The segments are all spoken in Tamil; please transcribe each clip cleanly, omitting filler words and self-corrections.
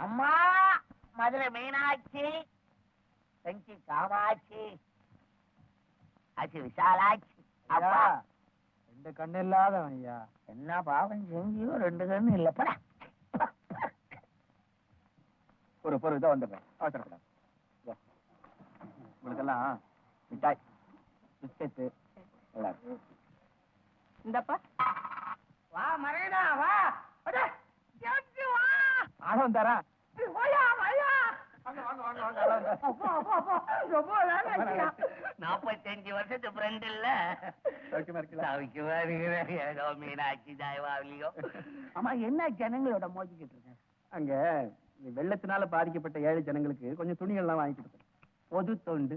அம்மா மதுரை மீனாட்சி, செஞ்சி காமாட்சி, ஆச்சி விசாலாட்சி. அப்பா ரெண்டு கண்ணு இல்லாதவன் ஐயா. என்ன பாவம் செஞ்சியோ, ரெண்டு கண்ணு இல்லப்படா. ஒரு பொருள் இதான் வந்துடுறேன், அவசரப்படாது. உங்களுக்கெல்லாம் மிட்டாய், பிஸ்கெட்டு எல்லாரும். இந்தப்பா வா மறைடா வா. ஆழம் தரா. 45 வருஷத்து ஃப்ரெண்ட் இல்ல. ஏதோ மீனாட்சி தாய்வாவிலியோ. ஆமா, என்ன ஜனங்களோட மோதிக்கிட்டு இருக்க? அங்க வெள்ளத்தினால பாதிக்கப்பட்ட ஏழை ஜனங்களுக்கு கொஞ்சம் துணிகள்லாம் வாங்கி கொடுத்தேன். பொது தொண்டு.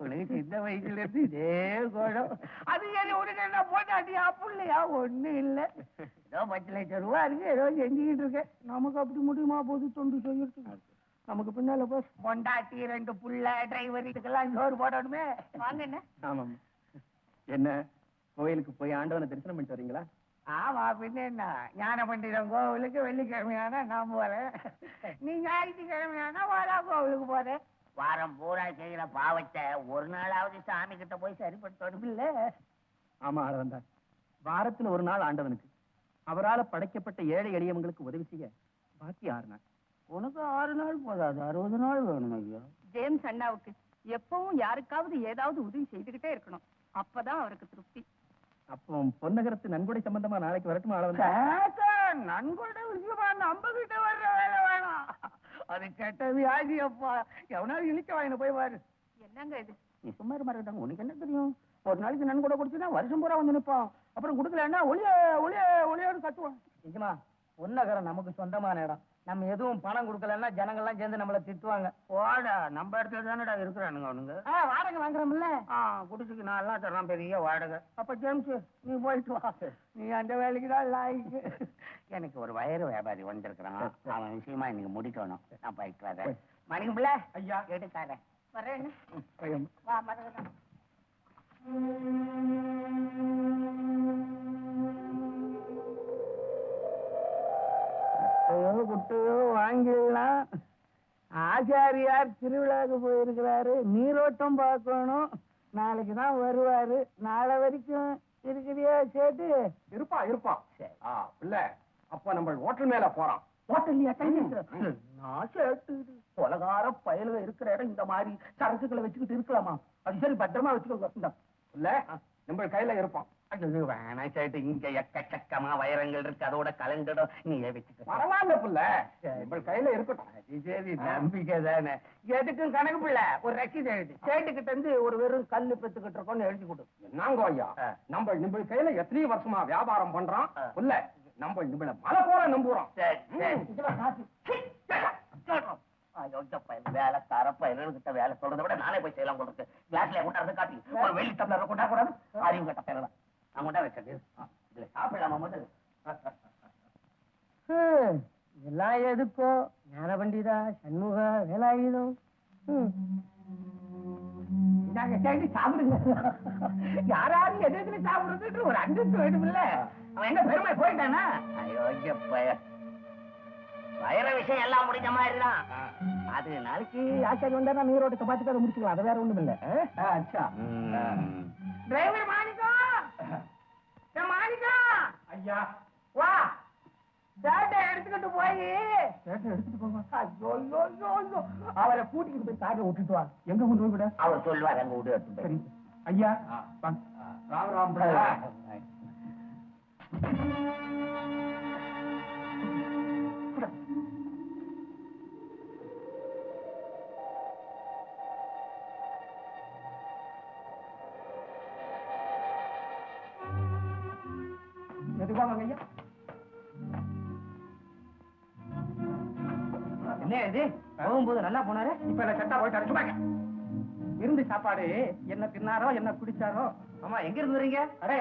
உனக்கு சின்ன வயசுல இருந்து இதே கோடம். அது ஏன் உனக்கு என்ன போட்டாட்டியா புள்ளையா? ஒண்ணு இல்ல, ஏதோ 10 லட்சம் ரூபா இருக்கு, ஏதோ செஞ்சுக்கிட்டு இருக்கேன். நமக்கு அப்படி முடியுமா பொது தொண்டு செய்யறதுக்கு? நமக்கு பின்னால பொண்டாட்டி, 2 புள்ள, டிரைவர், இதுக்கெல்லாம் ஜோறு போடணுமே. வாங்க என்ன. ஆமாம். என்ன கோயிலுக்கு போய் ஆண்டவனை தரிசனம் பண்ணிட்டு வரீங்களா? ஆமா, பின்ன என்ன, ஞான பண்டிதம் கோவிலுக்கு வெள்ளிக்கிழமையானா நான் போறேன், நீ ஞாயிற்றுக்கிழமையானா வாரா கோவிலுக்கு போறேன். வாரம் பூரா செய்யற பாவத்தை ஒரு நாளாவது சாமி கிட்ட போய் சரிப்படுத்தணும் இல்ல? ஆமா ஆண்டவன், வாரத்துல ஒரு நாள் ஆண்டவனுக்கு அவரால படைக்கப்பட்ட ஏழை எளியவங்களுக்கு உதவி செய்ய பாக்கி 6 நாள். உனக்கு 6 நாள் போதாது, 60 நாள் வேணும் ஐயா. ஜேம்ஸ் அண்ணாவுக்கு எப்பவும் யாருக்காவது ஏதாவது உதவி செய்துகிட்டே இருக்கணும், அப்பதான் அவருக்கு திருப்தி. அப்போ பொன்னகரத்து நன்கொடை சம்பந்தமா நாளைக்கு வரட்டுமா ஆளவன்? நன்கொடை விஷயமா நம்ம கிட்ட வர்ற வேலை வேணாம். அது கெட்ட வியாதி அப்பா. எவனாவது இழிக்க வாங்கின போய் பாரு. என்னங்க இது? நீ சும்மா இருமாட்டாங்க, உனக்கு என்ன தெரியும்? ஒரு நாளைக்கு நன்கொடை கொடுத்துனா வருஷம் பூரா வந்து நிற்பான். அப்புறம் கொடுக்கலன்னா ஒளிய ஒளிய ஒளியோடு கத்துவான். நிஜமா பொன்னகரம் நமக்கு சொந்தமான இடம். நம்ம எதுவும் பணம் கொடுக்கலன்னா ஜனங்கள்லாம் சேர்ந்து நம்மள திட்டுவாங்க. வாடா, நம்ம இடத்துல தானடா இருக்கிறானுங்க அவனுங்க. வாடகை வாங்குறோம்ல. குடிச்சுக்கு நான் எல்லாம் தர்றான் பெரிய வாடகை. அப்ப ஜேம்ஸ் நீ போயிட்டு வா, நீ அந்த வேலைக்கு தான் லாய்க்கு. எனக்கு ஒரு வயறு வியாபாரி வந்திருக்கிறான், அவன் விஷயமா இன்னைக்கு முடிக்கணும். நான் போயிட்டு வரேன். மணிக்கு பிள்ளை ஐயா எடுக்காத வரேன். வா மறக்க. குட்டையோ வாங்கிடலாம். ஆச்சாரியார் திருவிழாவுக்கு போயிருக்கிறாரு, நீரோட்டம் பார்க்கணும். நாளைக்கு தான் வருவாரு. நாளை வரைக்கும் இருக்கிறியா? சேட்டு இருப்பா இருப்பா. இல்ல அப்ப நம்ம ஹோட்டல் மேல போறோம். ஹோட்டல்லையா தங்கி? நான் சேட்டு கொலகார பயலுக இருக்கிற இடம் இந்த மாதிரி சரக்குகளை வச்சுக்கிட்டு இருக்கலாமா? அது சரி, பத்திரமா வச்சுக்கோங்க. இல்ல நம்ம கையில இருப்போம். வேணாம் சேட்டு, இங்க எக்கச்சக்கமா வைரங்கள் இருக்கு, அதோட கலந்துடும். நீ வச்சுக்க. பரவாயில்ல புள்ள, நம்ம கையில இருக்கட்டும். அது சரி, நம்பிக்கை தானே. எதுக்கும் கணக்கு பிள்ளை ஒரு ரசீது எழுதி சேட்டு கிட்ட இருந்து ஒரு வெறும் கல்லு பெத்துக்கிட்டு இருக்கோம்னு எழுதி கொடு. நாங்க ஐயா நம்ம கையில எத்தனை வருஷமா வியாபாரம் பண்றோம். புள்ள நம்ம நம்மள மலை போற நம்புறோம். வேலை தரப்ப வேலை சொல்றதை விட நானே போய் செய்யலாம் கொடுத்து கிளாஸ்ல கொண்டாந்து காட்டி ஒரு வெள்ளி டம்ளர் கொண்டா கூடாது. அறிவு கட்ட பேரலாம் நான் கொண்டா வச்சது. இதுல சாப்பிடலாமா முதல்? எல்லாம் எதுக்கோ ஞான பண்டிதா சண்முக வேலாயுதம். நாங்க சேர்ந்து சாப்பிடுங்க. யாராவது எதுக்கு சாப்பிடுறது ஒரு அந்தஸ்து வேணும் இல்ல? அவன் என்ன பெருமை போயிட்டானா? ஐயோ வயிற விஷயம் எல்லாம் முடிஞ்ச மாதிரிதான். அது நாளைக்கு ஆச்சாரி வந்தா நான் நீரோட்டத்தை பார்த்துட்டு முடிச்சுக்கலாம். அது வேற ஒண்ணும் இல்ல. டிரைவர் மாணிக்கம், மாணிக்கம் ஐயா வா, சேட்டை எடுத்துக்கிட்டு போய் அவரை கூட்டிக்கிட்டு போய் காட்டை விட்டுட்டு வா. எங்க கொண்டு போய் விட? அவர் சொல்லுவார், அங்க விடு. சரி ஐயா. ராம் ராம் பிள்ளை. ஐயா என்ன இது? போகும்போது நல்லா போனாரு, இப்ப என்ன கெட்டா போயிட்டாரு. சும்மாங்க விருந்து சாப்பாடு என்ன தின்னாரோ என்ன குடிச்சாரோ. ஆமா, எங்க இருந்து வரீங்க? கடை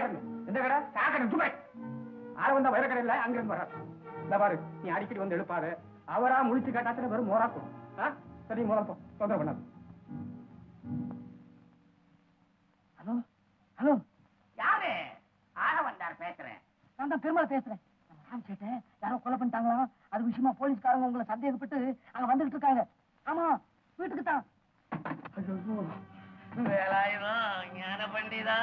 எந்த கடை? காக்கடை. சும்மா ஆற வந்தா வயிறு கடை இல்ல, அங்க இருந்து வர. இந்த பாரு, நீ அடிக்கடி வந்து எழுப்பாரு. அவரா முழிச்சு கேட்டாச்சுன்னா வெறும் மோரா போடும். சரி மோரா போ, தொந்தரவு பண்ணாது. ஹலோ ஹலோ, யாரு? ஆள வந்தார் பேசுறேன். நான் தான் பெருமாள் பேசுறேன். ராம்சேட்டை யாரோ கொலை பண்ணிட்டாங்களா? அது விஷயமா போலீஸ்காரங்க உங்களை சந்தேகப்பட்டு அங்க வந்துகிட்டு இருக்காங்க. ஆமா, வீட்டுக்கு தான். வேலாயுதம் ஞான பண்டிதா.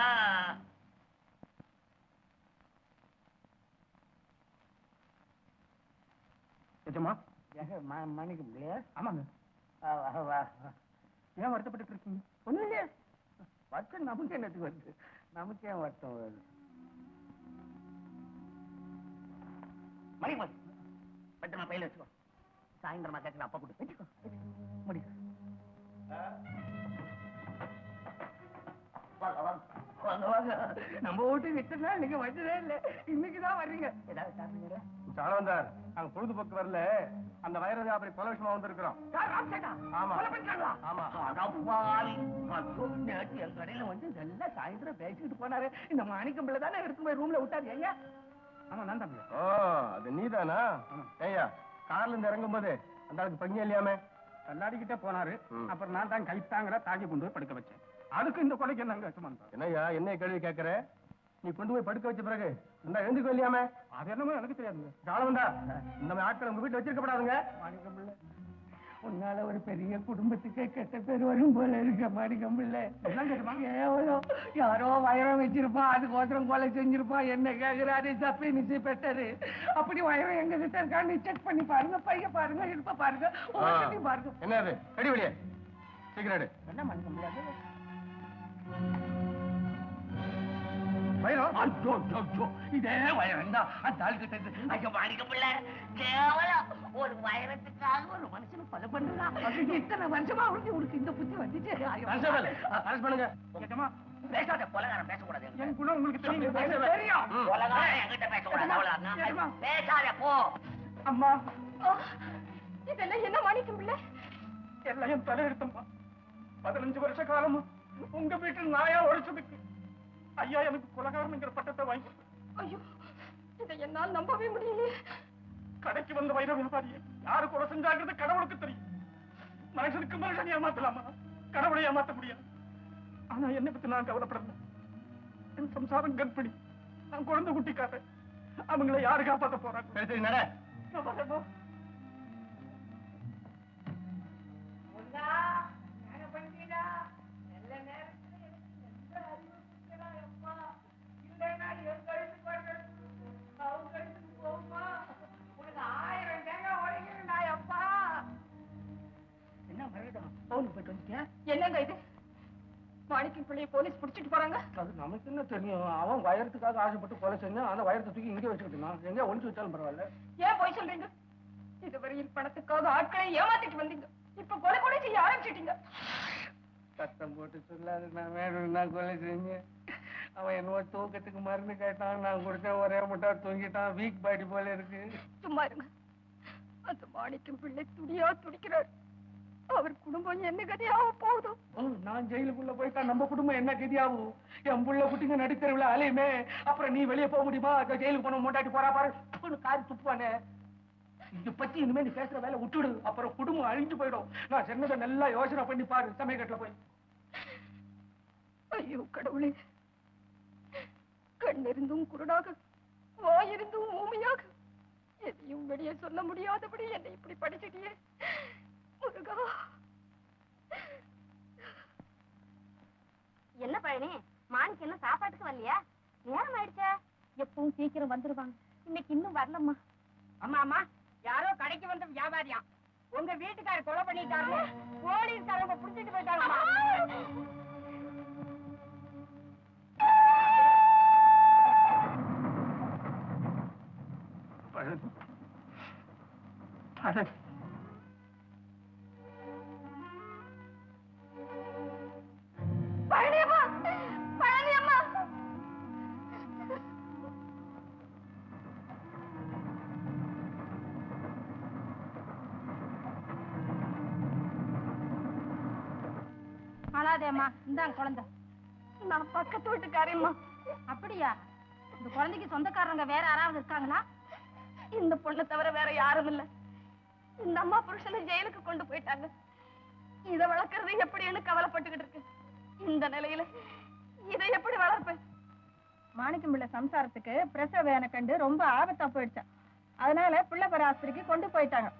நிஜமா? மணிக்கு இல்லையா? ஆமாங்க. ஏன் வருத்தப்பட்டு இருக்கீங்க? ஒண்ணு இல்லையா? வருத்தம் நமக்கு என்னத்துக்கு வருது? நமக்கு ஏன் வருத்தம் வருது? மணி பத்திரமா பையில வச்சுக்கோ. சாயந்தரமா கேட்கல அப்பா கூட வச்சுக்கோ. முடியும். வாங்க வாங்க. வாங்க வாங்க. நம்ம வீட்டுக்கு இத்தனை நாள் நீங்க வந்ததே இல்லை, இன்னைக்குதான் வர்றீங்க. ஏதாவது சாப்பிடுங்க. சாலவந்தார், நாங்க பொழுதுபோக்கு வரல, அந்த வைரதை அப்படி பல விஷயமா வந்திருக்கிறோம். ஆமா. ஆமா. நேற்று என் கடையில வந்து நல்லா சாயந்தரம் பேசிக்கிட்டு போனாரு. இந்த மாணிக்கம் பிள்ளை தானே எடுத்து போய் ரூம்ல விட்டாரு. ஐயா, ஆமா, நான் தான். ஓ, அது நீதானா? ஐயா, கார்ல இருந்து இறங்கும் போது அந்த ஆளுக்கு பங்கியம் இல்லையாமே கண்ணாடிக்கிட்டே போனாரு. அப்புறம் நான் தான் கைத்தாங்கட தாங்கி கொண்டு போய் படுக்க வச்சேன். அதுக்கு இந்த கொலைக்கு என்னங்க சுமந்தா? என்னய்யா, என்ன கேள்வி கேட்கற? நீ கொண்டு போய் படுக்க வச்ச பிறகு இந்த எழுந்துக்கோ இல்லையாமே? அது என்னமோ எனக்கு தெரியாதுங்க. ஜாலவந்தா, இந்த மாதிரி ஆட்கள் உங்க வீட்டுல வச்சிருக்கப்படாதுங்க. மாணிக்கம் பிள்ளை, உன்னால ஒரு பெரிய குடும்பத்துக்கே கெட்ட பேர் வரும் போல இருக்க. மாணிக்கம் பிள்ளை, கேவலம் யாரோ வைரம் வச்சிருப்பான், அதுக்கோசரம் கொலை செஞ்சிருப்பான். என்ன கேக்குறாரு? சப்பி நிச்சு பெட்டரு. அப்படி வைரம் எங்க கிட்ட இருக்கான்னு செக் பண்ணி பாருங்க. பைய பாருங்க, இடுப்ப பாருங்க, ஒவ்வொருத்தையும் பாருங்க. என்ன அது? அடி வெளியே சீக்கிரம். என்ன மாணிக்கம் பிள்ளை? இதே வைரம் தான் அந்த ஆள் கிட்ட இருக்கு. ஐயோ மாணிக்கம் பிள்ளை, கேவலம் ஒரு வைரத்துக்காக ஒரு மனுஷனை கொலை பண்ணுறான். இத்தனை வருஷமா அவருக்கு உனக்கு இந்த புத்தி வந்துட்டு. பண்ணுங்க. பேசாத, கொலைகாரன் பேசக்கூடாது. என் குணம் உங்களுக்கு தெரியும். தெரியும். கொலைகாரன் என்கிட்ட பேசக்கூடாது. அவ்வளவுதான். பேசாத போ. அம்மா, இதெல்லாம் என்ன மாணிக்கம் பிள்ளை? எல்லாம் என் தலையெடுத்தம்மா. 15 வருஷ காலமா உங்க வீட்டில் நாயா உழைச்சதுக்கு ஐயா எனக்கு கொலைகாரனுங்கிற பட்டத்தை வாங்கி. ஐயோ, இதை என்னால் நம்பவே முடியல. கடைக்கு வந்த வைர வியாபாரியை யாரு கொலை செஞ்சாங்கிறது கடவுளுக்கு தெரியும். மனுஷனுக்கு மனுஷன் ஏமாத்தலாமா? கடவுளை ஏமாத்த முடியாது. ஆனா என்னை பத்தி நான் கவலைப்படல. என் சம்சாரம் கர்ப்பிணி, நான் குழந்தை குட்டிக்காரன். அவங்களை யாரு காப்பாத்த போறாங்க? என்னங்க இது? மாணிக்கம் பிள்ளையை போலீஸ் பிடிச்சிட்டு போறாங்க. அது நமக்கு என்ன தெரியும்? அவன் வைரத்துக்காக ஆசைப்பட்டு கொலை செஞ்சான். அந்த வைரத்தை தூக்கி இங்கே வச்சுக்கிட்டான். எங்க ஒளிச்சு வச்சாலும் பரவாயில்ல. ஏன் போய் சொல்றீங்க? இதுவரையில் பணத்துக்காக ஆட்களை ஏமாத்திட்டு வந்தீங்க, இப்ப கொலை கொலை செய்ய ஆரம்பிச்சிட்டீங்க. சத்தம் போட்டு சொல்லாது. நான் வேணும்னா கொலை செஞ்சேன். அவன் என்னவோ தூக்கத்துக்கு மருந்து கேட்டான். நான் கொடுத்தேன், ஒரே முட்டா தூங்கிட்டான். வீக் பாடி போல இருக்கு. சும்மா இருங்க. அந்த மாணிக்கம் பிள்ளை துடியா துடிக்கிறார். அவர் குடும்பம் என்ன கதையாக போகுதும். நான் ஜெயிலுக்குள்ள போயிட்டா நம்ம குடும்பம் என்ன கதியாகும்? என் புள்ள குட்டிங்க நடுத்தருவில் அலையுமே. அப்புறம் நீ வெளியே போக முடியுமா? ஜெயிலுக்கு போன மூட்டாட்டி போறா பாரு, காரி துப்புவானே. இதை பத்தி இனிமே நீ பேசுற வேலை விட்டுடு. அப்புறம் குடும்பம் அழிஞ்சு போயிடும். நான் சொன்னதை நல்லா யோசனை பண்ணி பாரு சமயக்கட்டுல போய். ஐயோ கடவுளே, கண்ணிருந்தும் குருடாக, வாயிருந்தும் ஊமையாக, எதையும் வெளியே சொல்ல முடியாதபடி என்னை இப்படி படிச்சிட்டியே முருகா. என்ன பழனி, மாணிக்கு என்ன சாப்பாட்டுக்கு வரலையா? நேரம் ஆயிடுச்சா? எப்பவும் சீக்கிரம் வந்துருவாங்க. இன்னைக்கு இன்னும் வரலம்மா. அம்மா அம்மா, யாரோ கடைக்கு வந்த வியாபாரியா உங்க வீட்டுக்காரர் கொலை பண்ணிட்டாங்க. போலீஸ்காரங்க புடிச்சிட்டு போயிட்டாங்கம்மா. பழனியம்மா, பழனியம்மா. அழாதேம்மா, இந்தாங்க குழந்தை. நான் பக்கத்து வீட்டுக்காரம்மா. அப்படியா? இந்த குழந்தைக்கு சொந்தக்காரங்க வேற யாராவது இருக்காங்களா? இந்த பொண்ணை தவிர வேற யாரும் இல்ல. இந்த அம்மா புருஷனை ஜெயிலுக்கு கொண்டு போயிட்டாங்க. இத வளர்க்கறது எப்படின்னு கவலைப்பட்டுக்கிட்டு இருக்கு. இந்த நிலையில இதை எப்படி வளர்ப்பேன்? மாணிக்கம் பிள்ளை சம்சாரத்துக்கு பிரசவ வேனை கண்டு ரொம்ப ஆபத்தா போயிடுச்சான். அதனால பிள்ளை பெற ஆஸ்பத்திரிக்கு கொண்டு போயிட்டாங்க.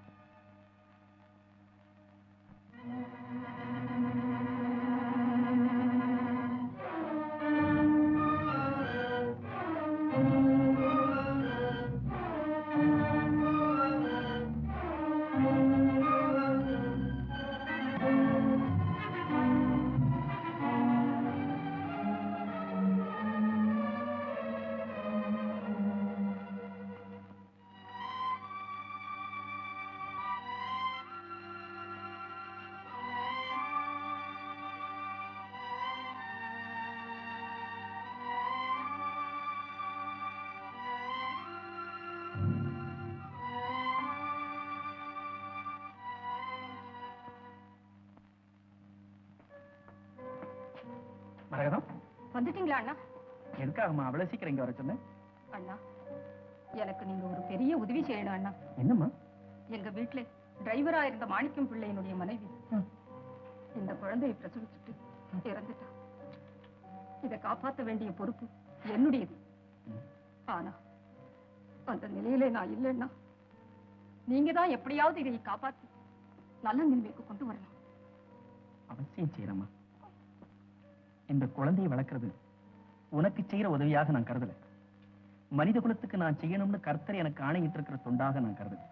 மரகதம், வந்துட்டீங்களா அண்ணா? எதுக்காகம்மா அவ்வளவு சீக்கிரம் இங்க வர சொன்னேன்? அண்ணா, எனக்கு நீங்க ஒரு பெரிய உதவி செய்யணும் அண்ணா. என்னம்மா? எங்க வீட்டுல டிரைவரா இருந்த மாணிக்கம் பிள்ளையினுடைய மனைவி இந்த குழந்தையை பிரசவிச்சுட்டு இறந்துட்டா. இதை காப்பாற்ற வேண்டிய பொறுப்பு என்னுடையது. ஆனா அந்த நிலையில நான் இல்லைன்னா நீங்க தான் எப்படியாவது இதை காப்பாத்தி நல்ல நிலைமைக்கு கொண்டு வரணும். அவசியம் செய்யறம்மா. இந்த குழந்தையை வளர்க்கறது உனக்கு செய்யற உதவியாக நான் கருதல. மனித குலத்துக்கு நான் செய்யணும்னு கர்த்தர் எனக்கு ஆணையிட்டு இருக்கிற தொண்டாக நான் கருதல.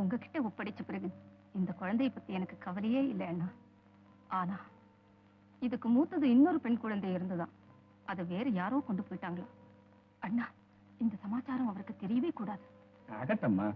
உங்ககிட்ட ஒப்படைச்ச பிறகு இந்த குழந்தையை பத்தி எனக்கு கவலையே இல்லை அண்ணா. ஆனா இதுக்கு மூத்தது இன்னொரு பெண் குழந்தை இருந்துதான். அதை வேற யாரோ கொண்டு போயிட்டாங்களா அண்ணா? இந்த சமாச்சாரம் அவருக்கு தெரியவே கூடாது. ஆகட்டம்மா.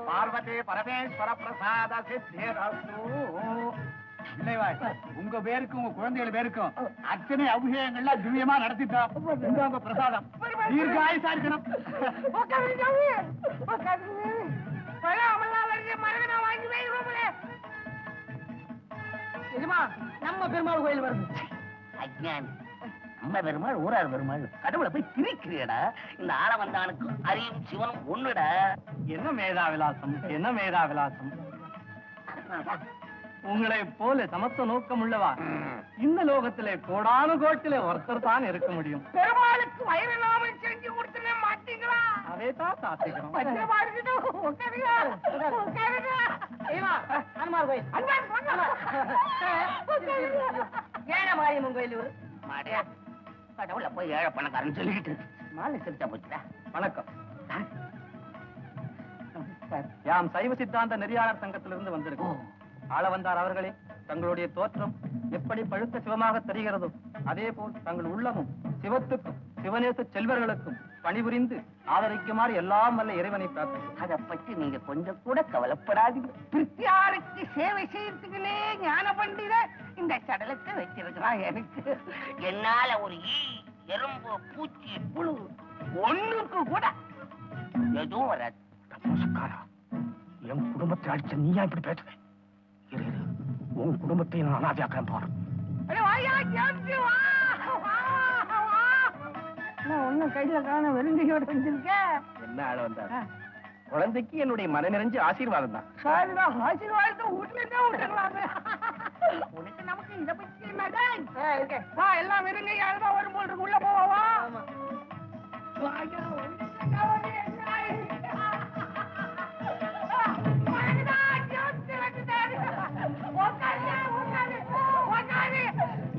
பார்வதி பரமேஸ்வர பிரசாத சித்திரஸ்து. உங்க பேருக்கும் உங்க குழந்தைகள் பேருக்கும் அத்தனை அபிஷேகங்கள்லாம் திவ்யமா நடத்திட்டா. உங்க பிரசாதம் தீர்காயுசா இருக்கணும். நம்ம பெருமாள் கோயில் வருது. அஜ்ஞானி, நம்ம பெருமாள் ஊரார் பெருமாள். கடவுளை போய் திரிக்கிறீடா. இந்த ஆள வந்தானுக்கு அரியும் சிவனும் ஒண்ணுடா. என்ன மேதா விலாசம், என்ன மேதா விலாசம். உங்களை போல சமத்துவ நோக்கம் உள்ளவா இந்த லோகத்திலே கோடானு கோட்டிலே ஒருத்தர் தான் இருக்க முடியும். பெருமாளுக்கு வயிறில்லாமல் செஞ்சு கொடுத்துட மாட்டீங்களா? அதே தான் சாத்திக்கிறோம். ஏழை மாரியம்மன் கோயில் மாடியா, கடவுளை போய் ஏழை பணக்காரன் சொல்லிக்கிட்டு மாலை சிரிச்சா போச்சுடா. வணக்கம். யாம் சைவ சித்தாந்த நெறியாளர் சங்கத்திலிருந்து வந்திருக்கோம். ஆள வந்தார் அவர்களே, தங்களுடைய தோற்றம் எப்படி பழுத்த சிவமாக தெரிகிறதோ அதே போல் தங்கள் உள்ளமும் சிவத்துக்கும் சிவநேச செல்வர்களுக்கும் பணிபுரிந்து ஆதரிக்குமாறு எல்லாம் வல்ல இறைவனை பிரார்த்திக்கிறேன். அதை பற்றி நீங்க கொஞ்சம் கூட கவலைப்படாதீங்க. பிரித்தியாருக்கு சேவை செய்யறதுக்குள்ளே ஞான பண்டித இந்த சடலத்தை வச்சிருக்கிறான். எனக்கு என்னால ஒரு ஈ, எறும்பு, பூச்சி, புழு ஒண்ணுக்கு கூட எதுவும் வராது. என் குடும்பத்தை அடிச்ச நீயா இப்படி பேசுவேன்? உன் குடும்பத்தை நான் அனாதையாக்கிறேன் பாரு. ஒன்னும் கையில காண வெறுங்கையோட வந்திருக்கேன். என்ன ஆள வந்தார்? குழந்தைக்கு என்னுடைய மன நிறைஞ்சு ஆசீர்வாதம் தான். ஆசீர்வாதத்தை வீட்டுல விட்டுக்கலாமே. உனக்கு நமக்கு இதை பத்தி எல்லாம் வெறுங்கையாலதான் வரும் போல் இருக்கு. உள்ள போவா?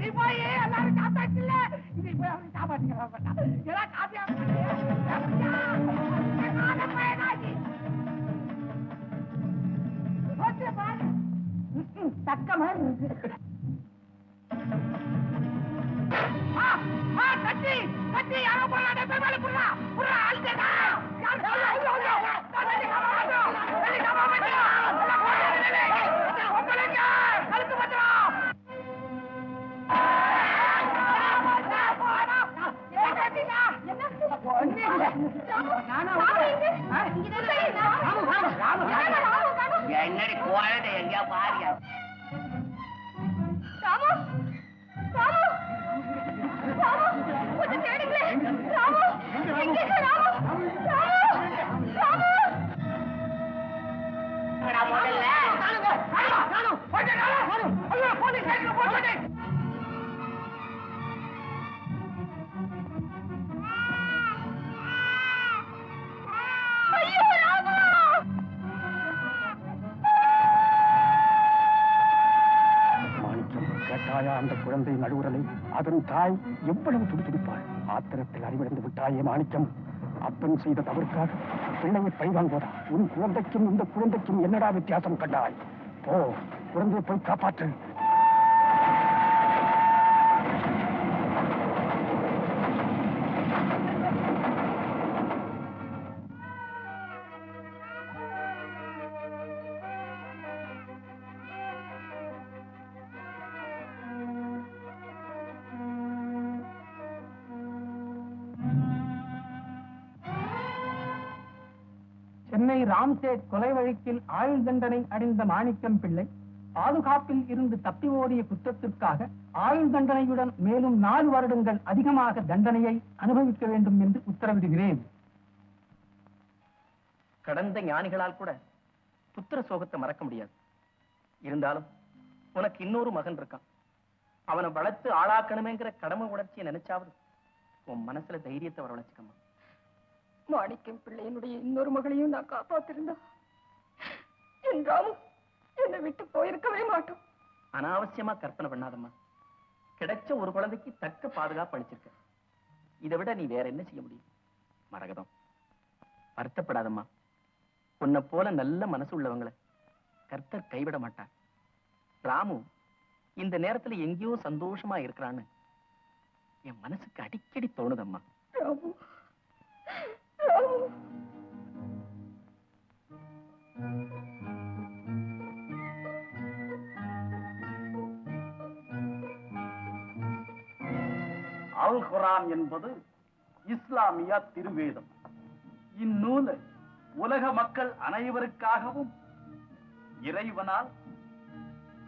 நீ போய் எல்லாரும் காப்பாற்றல. நீ போய் அவரை காப்பாற்றிக்கலாம். எல்லாம் காப்பியா தக்க மாதிரி இருக்கு. கட்டி கட்டி யாரோ போறாங்க. பெருமாள் புறா புறா அழுத்தா. என்னடி குழந்தை எங்கேயா பாரியா? ராமு ராமு ராமு கொஞ்சம் தேடுங்களே ராமு எங்க ராமு ராமு ராமு ஐயோ ராமு மாணிக்கம், கேட்டாயா அந்த குழந்தை நடுவுறலை? அதன் தாய் எவ்வளவு துடிதுடிப்பாள்! ஆத்திரத்தில் அறிவிழந்து விட்டாயே மாணிக்கம். அப்பன் செய்த தவறுக்காக பிள்ளையை பழிவாங்குவதா? உன் குழந்தைக்கும் இந்த குழந்தைக்கும் என்னடா வித்தியாசம் கண்டாய்? போ, குழந்தையை போய் காப்பாற்று. சென்னை ராம்சேட் கொலை வழக்கில் ஆயுள் தண்டனை அடைந்த மாணிக்கம் பிள்ளை பாதுகாப்பில் இருந்து தப்பி ஓடிய குற்றத்திற்காக ஆயுள் தண்டனையுடன் மேலும் 4 வருடங்கள் அதிகமாக தண்டனையை அனுபவிக்க வேண்டும் என்று உத்தரவிடுகிறேன். கடந்த ஞானிகளால் கூட புத்திர சோகத்தை மறக்க முடியாது. இருந்தாலும் உனக்கு இன்னொரு மகன் இருக்கான். அவனை வளர்த்து ஆளாக்கணுமேங்கிற கடமை உணர்ச்சியை நினைச்சாவது உன் மனசுல தைரியத்தை வரவழைச்சுக்கம்மா. மாணிக்கம் பிள்ளையினுடைய இன்னொரு மகளையும் நான் காப்பாத்திருந்தா என் ராமு என்னை விட்டு போயிருக்கவே மாட்டோம். அனாவசியமா கற்பனை பண்ணாதம்மா. கிடைச்ச ஒரு குழந்தைக்கு தக்க பாதுகாப்பு அளிச்சிருக்க. இதை விட நீ வேற என்ன செய்ய முடியும்? மரகதம், வருத்தப்படாதம்மா. உன்னை போல நல்ல மனசு உள்ளவங்களை கர்த்தர் கைவிட மாட்டார். ராமு இந்த நேரத்துல எங்கேயோ சந்தோஷமா இருக்கிறான்னு என் மனசுக்கு அடிக்கடி தோணுதம்மா. ராமு ராமு அல் குர்ஆன் என்பது இஸ்லாமிய திருவேதம். இந்நூல் உலக மக்கள் அனைவருக்காகவும் இறைவனால்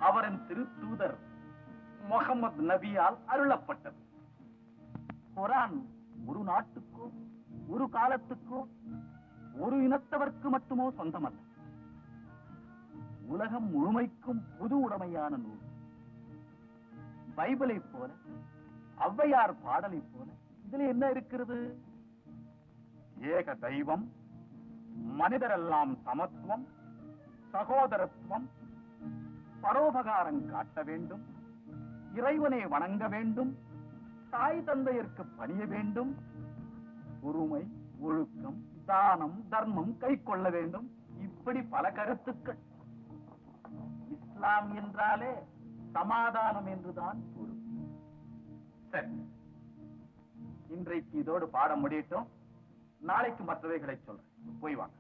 அவரின் திருத்தூதர் முகமது நபியால் அருளப்பட்டது. குர்ஆன் ஒரு நாட்டுக்கோ ஒரு காலத்துக்கோ ஒரு இனத்தவர்க்கு மட்டுமோ சொந்தமல்ல. உலகம் முழுமைக்கும் பொது உடைமையான நூல். பைபிளை போல, ஔவையார் பாடலை போல இதுல என்ன இருக்கிறது? ஏக தெய்வம், மனிதரெல்லாம் சமத்துவம், சகோதரத்துவம், பரோபகாரம் காட்ட வேண்டும், இறைவனை வணங்க வேண்டும், தாய் தந்தையருக்கு பணிய வேண்டும், பொறுமை, ஒழுக்கம், தானம், தர்மம் கை கொள்ள வேண்டும். இப்படி பல கருத்துக்கள். இஸ்லாம் என்றாலே சமாதானம் என்றுதான் பொருள். சரி, இன்றைக்கு இதோடு பாடம் முடியட்டும். நாளைக்கு மற்றவைகளை சொல்றேன். போய் வாங்க.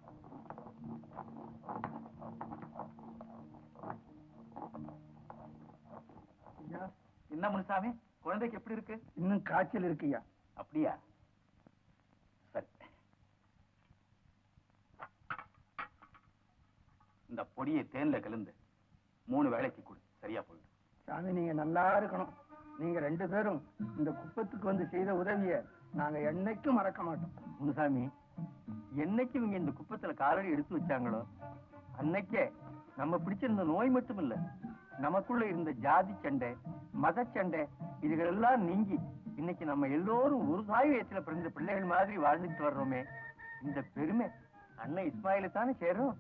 என்ன முனுசாமி, குழந்தைக்கு எப்படி இருக்கு? இன்னும் காய்ச்சல் இருக்குயா. அப்படியா? சரி, இந்த பொடியை தேன்ல கலந்து 3 வேளைக்கு கொடு. சரியா போயிடும். சாமி, நீங்க நல்லா இருக்கணும். நீங்க 2 பேரும் இந்த குப்பத்துக்கு வந்து செய்த உதவிய நாங்க என்னைக்கும் மறக்க மாட்டோம். முனுசாமி, என்னைக்கு இவங்க இந்த குப்பத்துல காலடி எடுத்து வச்சாங்களோ அன்னைக்கே நம்ம பிடிச்சிருந்த நோய் மட்டும் இல்ல, நமக்குள்ள இருந்த ஜாதி சண்டை, மத சண்டை இதுகளெல்லாம் நீங்கி இன்னைக்கு நம்ம எல்லோரும் ஒரு தாய் வயசுல பிறந்த பிள்ளைகள் மாதிரி வாழ்ந்துட்டு வர்றோமே, இந்த பெருமை அண்ணன் இஸ்மாயில தானே சேரும்.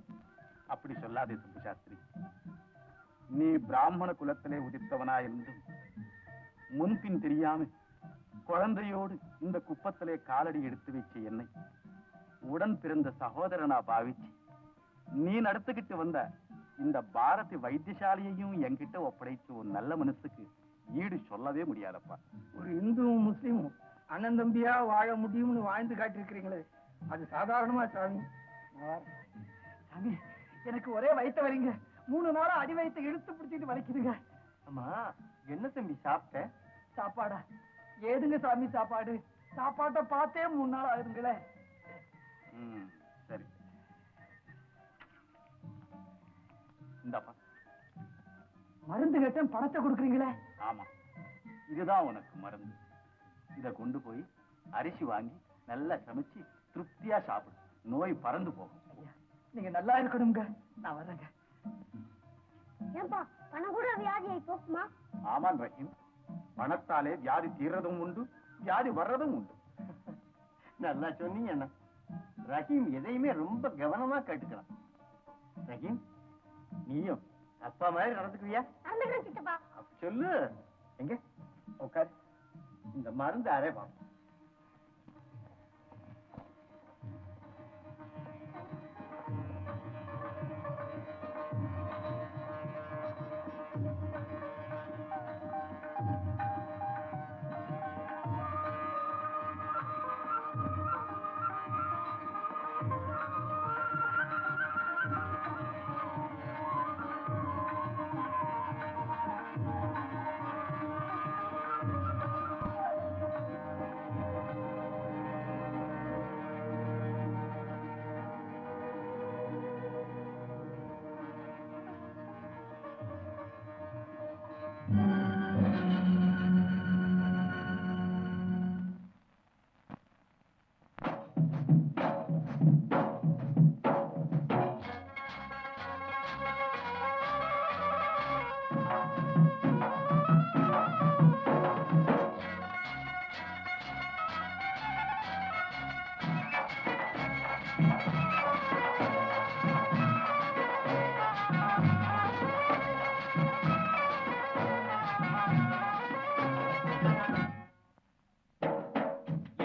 அப்படி சொல்லாதே சுப்பு சாஸ்திரி. நீ பிராமண குலத்திலே உதித்தவனா இருந்தும் முன்பின் தெரியாம குழந்தையோடு இந்த குப்பத்திலே காலடி எடுத்து வச்ச என்னை உடன் பிறந்த சகோதரனா பாவிச்சு நீ நடத்துக்கிட்டு வந்த இந்த பாரதி வைத்தியசாலையையும் என்கிட்ட ஒப்படைச்சு ஒரு நல்ல மனசுக்கு ஈடு சொல்லவே முடியாதப்பா. ஒரு இந்துவும் முஸ்லீமும் அண்ணன் தம்பியா வாழ முடியும்னு வாழ்ந்து காட்டிருக்கிறீங்களே, அது சாதாரணமா சாமி? சாமி, எனக்கு ஒரே வயித்த வரீங்க. 3 நாளா அடி வயித்தை இழுத்து பிடிச்சிட்டு வலிக்குதுங்க. ஆமா, என்ன தம்பி சாப்பிட்ட? சாப்பாடா? ஏதுங்க சாமி சாப்பாடு? சாப்பாட்டை பார்த்தே 3 நாள் ஆகுதுங்களே. சரி, இந்தாப்பா. மருந்து கேட்டேன், பணத்தை கொடுக்குறீங்களே. ஆமா, இதுதான் உனக்கு மருந்து. இத கொண்டு போய் அரிசி வாங்கி நல்லா சமைச்சு திருப்தியா சாப்பிடு. நோய் பறந்து போகும். நீங்க நல்லா இருக்கணுங்க. நான் வர்றேங்க. ஏன்பா பணம் கூட வியாதியை போக்குமா? ஆமான் ரஹீம், பணத்தாலே வியாதி தீர்றதும் உண்டு, வியாதி வர்றதும் உண்டு. நல்லா சொன்னீங்க அண்ணா. ரஹீம் எதையுமே ரொம்ப கவனமா கேட்டுக்கலாம். ரஹீம், நீயும் அப்பா மாதிரி நடந்துக்குவியா? நடந்துக்கிறேன் சித்தப்பா. அப்ப சொல்லு. எங்க உட்கார், இந்த மருந்து அரைவா.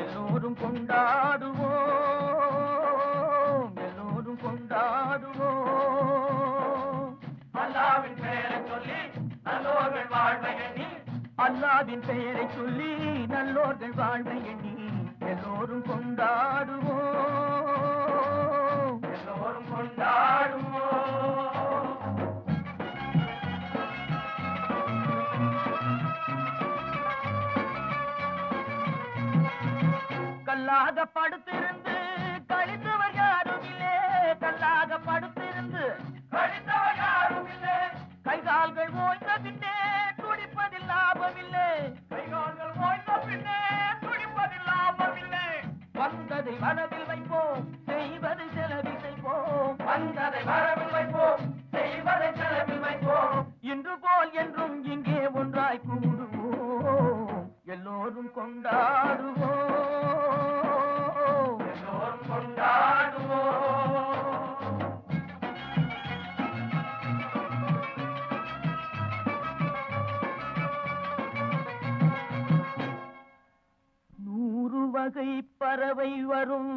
எல்லோரும் கொண்டாடுவோம், எல்லோரும் கொண்டாடுவோம். அல்லாவின் பெயரை சொல்லி நல்லோர்கள் வாழ்வை எண்ணி, அல்லாவின் பெயரை சொல்லி நல்லோர்கள் வாழ்வை எண்ணி எல்லோரும் கொண்டாடுவோம், எல்லோரும் கொண்டாடுவோம். கல்லாக படுத்திருந்து கழித்தவர் யாரும் இல்லே, கல்லாக படுத்திருந்து கழித்தவர் யாரும் இல்லை. கைகால்கள் ஓய்ந்த பின்னே துடிப்பதில் லாபமில்லை, கைகால்கள் ஓய்ந்த பின்னே துடிப்பதில் லாபமில்லை. வந்ததை வரவில் வைப்போம், செய்வதை செலவில் செய்வோம். வந்ததை வரவில் வைப்போம், செய்வதை செலவில் வைப்போம். இன்று போல் என்றும் இங்கே ஒன்றாய் கூடுவோம், எல்லோரும் கொண்டாடுவோம், எல்லோரும் கொண்டாடுவோம். நூறு வகை பறவை வரும்,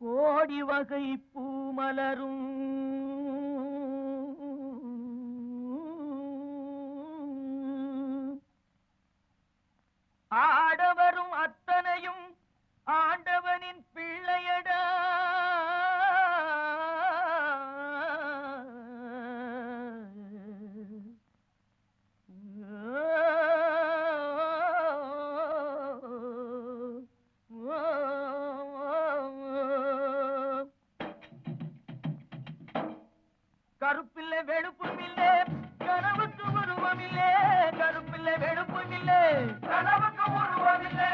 கோடி வகை பூமலரும், ஆடவரும் அத்தனையும் ஆண்டவனின் பிள்ளையடா. கருப்பில்லை வெளுப்பும் இல்லை, கனவுக்கு உருவமில்லை. கருப்பில்லை வெளுப்பும் இல்லை, கனவுக்கு உருவமில்லை.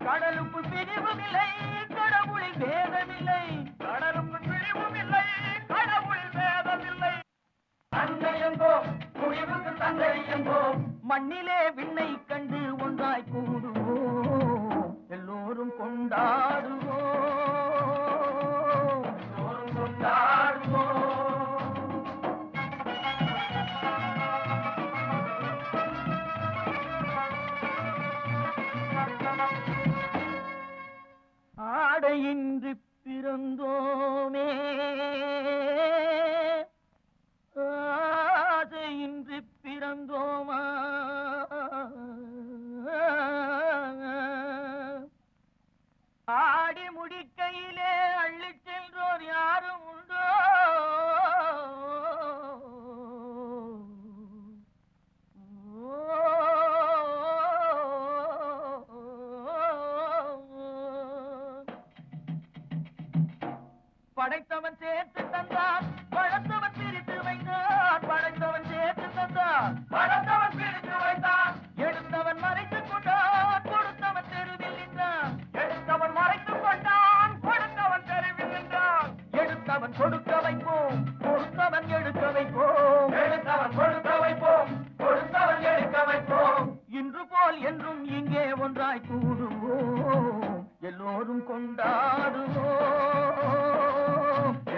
கடலுக்கு பிரிவும் இல்லை, கடவுளில் வேதமில்லை. கடலுக்கு பிரிவும் இல்லை, கடவுளில் வேதமில்லை. தந்தை என்போம், முடிவுக்கு தந்தை என்போம். மண்ணிலே விண்ணை கண்டு ஒன்றாய் கூடுவோம், எல்லோரும் கொண்டாடுவோம், எல்லோரும் கொண்டாடுவோம். ஆடையின்றி பிறந்தோமே, ஆசையின்றி பிறந்தோமா, படைத்தவன் சேர்த்து தந்தான் படைத்தவன் பிரித்து வைத்தான் படைத்தவன் சேர்த்து தந்தான் படைத்தவன் பிரித்து வைத்தான் எடுத்தவன் மறைத்துக் கொண்டான் கொடுத்தவன் தெருவில் நின்றான் எடுத்தவன் மறைத்துக் கொண்டான் கொடுத்தவன் தெருவில் நின்றான் எடுத்தவன் கொடுக்க வைப்போம் கொடுத்தவன் எடுக்க வைப்போம் எடுத்தவன் கொடுக்க வைப்போம் கொடுத்தவன் எடுக்க வைப்போம் இன்று போல் என்றும் இங்கே ஒன்றாய் கூடுவோம் எல்லோரும் கொண்டாடுவோம்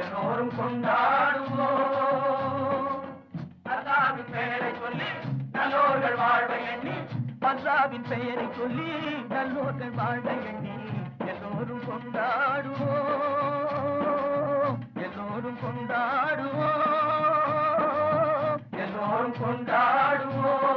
எல்லோரும் கொண்டாடுவோம் அல்லாவின் பெயரை சொல்லி நல்லோர்கள் வாழ்வை எண்ணி அல்லாவின் பெயரை சொல்லி நல்லோர்கள் வாழ்வை எண்ணி எல்லோரும் கொண்டாடுவோம் எல்லோரும் கொண்டாடுவோம் எல்லோரும் கொண்டாடுவோம்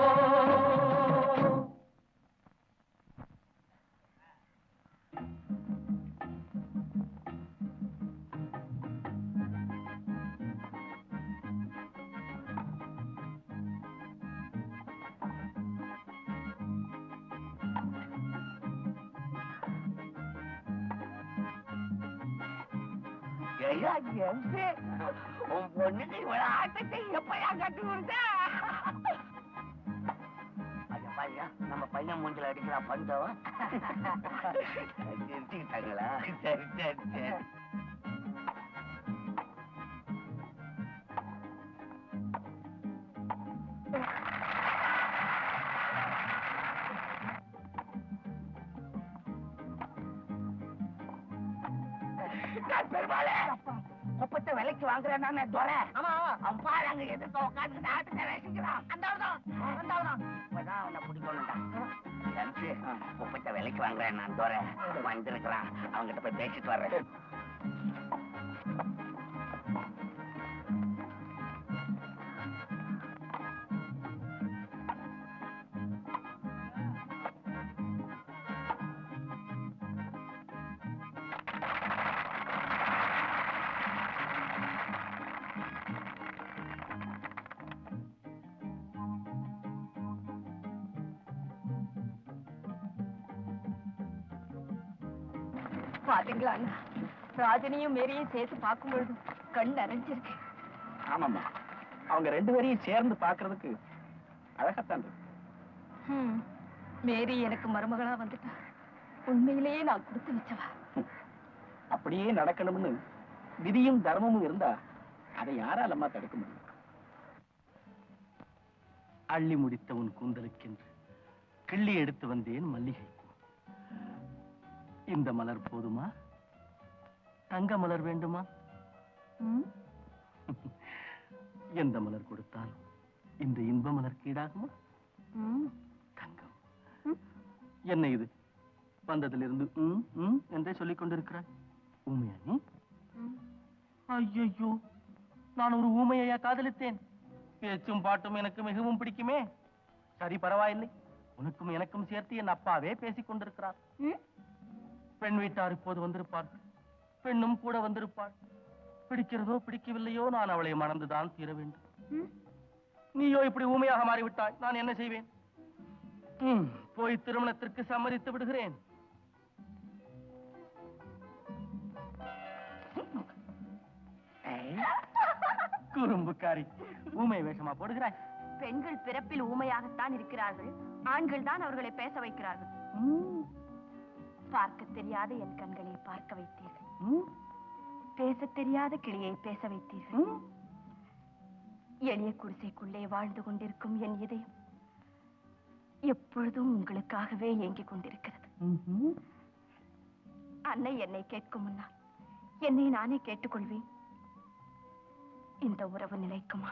உன் பொண்ணுக்கு இவ்வளவு ஆட்டத்தை எப்பயா கட்டி கொடுத்த? ஐயா நம்ம பையன் மூஞ்சில அடிக்கிறா பந்தம் நிறுத்திக்கிட்டாங்களா? சரி சரி சரி. பெருமாளே குப்பத்தை விலைக்கு வாங்குறேன் நான் துறை. ஆமா அவன் பாரு அங்க எதிர்த்து உட்காந்து நாட்டுல ரசிக்கிறான். அந்த அவனை பிடிக்கணும்டா. குப்பத்தை விலைக்கு வாங்குறேன் நான் துறை வந்திருக்கிறான். அவங்கிட்ட போய் பேசிட்டு வர்றேன். பாத்தீங்களா அண்ணா, ராஜனையும் மேரியும் சேர்த்து பார்க்கும் பொழுது கண் நிறைஞ்சிருக்கு. ஆமாம்மா, அவங்க ரெண்டு பேரையும் சேர்ந்து பாக்குறதுக்கு அழகத்தான் இருக்கு. மேரி எனக்கு மருமகளா வந்துட்டா. உண்மையிலேயே நான் கொடுத்து வச்சவா. அப்படியே நடக்கணும்னு விதியும் தர்மமும் இருந்தா அதை யாராலம்மா தடுக்க முடியும்? அள்ளி முடித்த உன் கூந்தலுக்கென்று கிள்ளி எடுத்து வந்தேன் மல்லிகை. இந்த மலர் போதுமா? தங்க மலர் வேண்டுமா? எந்த மலர் கொடுத்தாலும் இந்த இன்ப மலர் கீடாகுமா? தங்கம், என்ன இது வந்ததிலிருந்து என்றே சொல்லிக் கொண்டிருக்கிறாய்? ஊமையா நீ? ஐயோ, நான் ஒரு ஊமையா காதலித்தேன். பேச்சும் பாட்டும் எனக்கு மிகவும் பிடிக்குமே. சரி, பரவாயில்லை. உனக்கும் எனக்கும் சேர்த்து என் அப்பாவே பேசிக் கொண்டிருக்கிறார். பெண் வீட்டார் இப்போது வந்திருப்பார்கள். பெண்ணும் கூட வந்திருப்பாள். பிடிக்கிறதோ பிடிக்கவில்லையோ நான் அவளை மணந்துதான் தீர வேண்டும். நீயோ இப்படி ஊமையாக மாறிவிட்டாய். நான் என்ன செய்வேன்? போய் திருமணத்திற்கு சம்மதித்து விடுகிறேன். குறும்புக்காரி, ஊமை வேஷமா போடுகிறாய்? பெண்கள் பிறப்பில் ஊமையாகத்தான் இருக்கிறார்கள். ஆண்கள் தான் அவர்களை பேச வைக்கிறார்கள். பார்க்க தெரியாத என் கண்களை பார்க்க வைத்தீர்கள். பேச தெரியாத கிளியை பேச வைத்தீர்கள். எளிய குடிசைக்குள்ளே வாழ்ந்து கொண்டிருக்கும் என் இதயம் எப்பொழுதும் உங்களுக்காகவே ஏங்கிக் கொண்டிருக்கிறது. அன்னை என்னை கேட்கும் முன்னால் என்னை நானே கேட்டுக்கொள்வேன். இந்த உறவு நிலைக்குமா?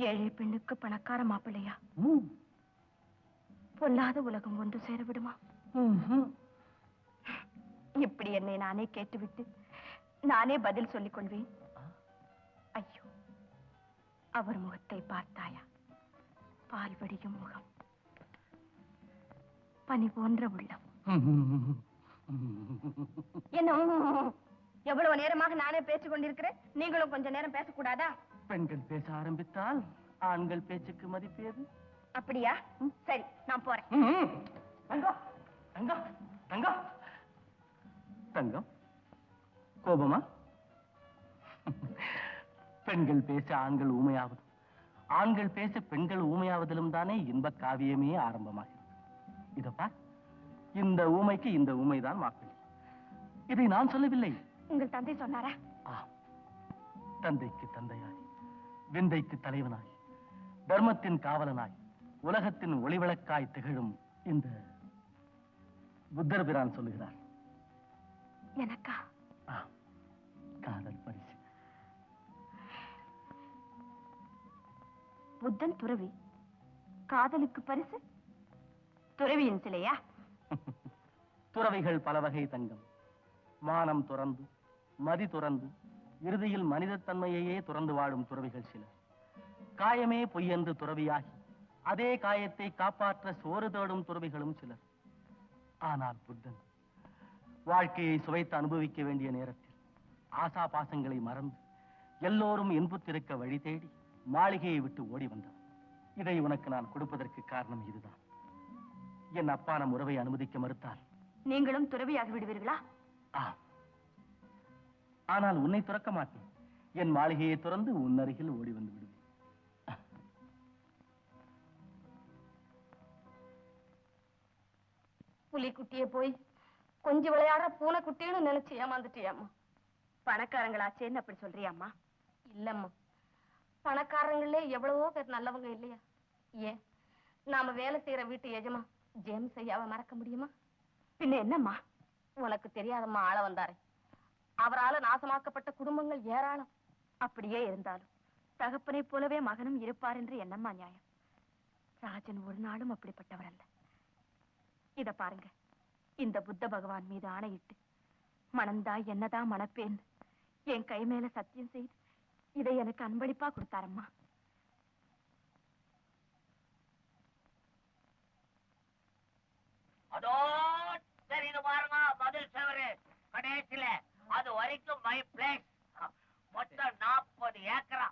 ஏழை பெண்ணுக்கு பணக்கார மாப்பிள்ளையா? பொல்லாத உலகம் ஒன்று சேரவிடுமா? இப்படி என்னை நானே கேட்டுவிட்டு நானே பதில் சொல்லிக் கொள்வேன். ஐயோ, அவர் முகத்தை பார்த்தாயா? பால் வடியும் முகம், பனி போன்ற உள்ளம். என்ன எவ்வளவு நேரமாக நானே பேசிக் கொண்டிருக்கிறேன், நீங்களும் கொஞ்ச நேரம் பேசக்கூடாதா? பெண்கள் பேச ஆரம்பித்தால் ஆண்கள் பேச்சுக்கு மதிப்பேது. அப்படியா? சரி, நான் போறேன். தங்கம், தங்கம், தங்கம், தங்கம், கோபமா? பெண்கள் பேச ஆண்கள் ஊமையாவது, ஆண்கள் பேச பெண்கள் ஊமையாவதிலும் தானே இன்ப காவியமே ஆரம்பமாகிறது. இதப்பா, இந்த ஊமைக்கு இந்த ஊமைதான் மாப்பிள்ளை. இதை நான் சொல்லவில்லை. உங்கள் தந்தை சொன்னாரா? தந்தைக்கு தந்தையாய், விந்தைக்கு தலைவனாய், தர்மத்தின் காவலனாய், உலகத்தின் ஒளிவிளக்காய் திகழும் இந்த புத்தர் பிரான் சொல்லுகிறார். எனக்கா? காதல் பரிசு. புத்தன் துறவி, காதலுக்கு பரிசு துறவியின் சிலையா? துறவிகள் பல வகை தங்கம். மானம் துறந்து, மதி துறந்து, இறுதியில் மனிதத்தன்மையையே துறந்து வாழும் துறவிகள் சிலர். காயமே பொய்யென்று துறவியாகி அதே காயத்தை காப்பாற்ற சோறு தேடும் துறவிகளும் சிலர். ஆனால் புத்தன் வாழ்க்கையை சுவைத்து அனுபவிக்க வேண்டிய நேரத்தில் ஆசா பாசங்களை மறந்து எல்லோரும் இன்புற்றிருக்க வழி தேடி மாளிகையை விட்டு ஓடி வந்தார். இதை உனக்கு நான் கொடுப்பதற்கு காரணம் இதுதான். என் அப்பான உறவை அனுமதிக்க மறுத்தால் நீங்களும் துறவியாகி விடுவீர்களா? ஆனால் உன்னை துறக்க மாட்டேன். என் மாளிகையை துறந்து உன் அருகில் ஓடி வந்து விடுவேன். புலிக்குட்டியே போய் கொஞ்சம் விளையாடுற பூனைக்குட்டின்னு நினைச்சு ஏமாந்துட்டியாம்மா. பணக்காரங்களாச்சேன்னு அப்படி சொல்றியாம்மா? இல்லம்மா, பணக்காரங்களே எவ்வளவோ பேர் நல்லவங்க இல்லையா? ஏன் நாம வேலை செய்யற வீட்டு எஜமா ஜேம்ஸ் ஐயாவை மறக்க முடியுமா? பின்ன என்னம்மா? உனக்கு தெரியாதம்மா, ஆள வந்தாரே, அவரால நாசமாக்கப்பட்ட குடும்பங்கள் ஏராளம். அப்படியே இருந்தாலும் தகப்பனை போலவே மகனும் இருப்பார் என்று என்னம்மா நியாயம்? ராஜன் ஒரு நாளும் அப்படிப்பட்டவர் அல்ல. இத பாருங்க, இந்த புத்த பகவான் மீது ஆணையிட்டு மணந்தா என்னதான் மணப்பேன் என் கை மேல சத்தியம் செய்து இதை எனக்கு அன்பளிப்பா கொடுத்தாரம்மா. அதோ தெரியுது பாருங்க, பதில் சவரு கடைசியில. அது வரைக்கும் மை பிளேஸ். மொத்தம் 40 ஏக்கரா.